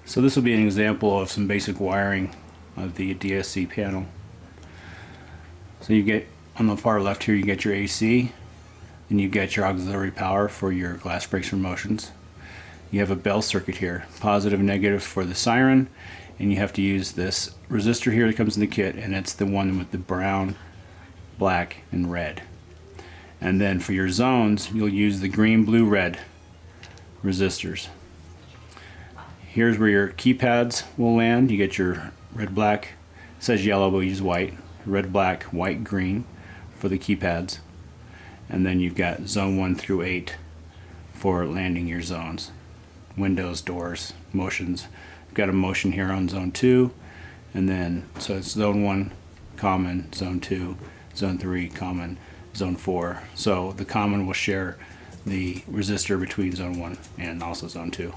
So this will be an example of some basic wiring of the DSC panel. So you get, on the far left here, you get your AC, and you get your auxiliary power for your glass breaks and motions. You have a bell circuit here, positive and negative for the siren, and you have to use this resistor here that comes in the kit, and it's the one with the brown, black, and red. And then for your zones, you'll use the green, blue, red resistors. Here's where your keypads will land. You get your red, black, it says yellow, but we use white. Red, black, white, green for the keypads. And then you've got zone 1 through 8 for landing your zones. Windows, doors, motions. You've got a motion here on zone 2, and then so it's zone 1 common, zone 2, zone 3 common, zone 4. So the common will share the resistor between zone 1 and also zone 2.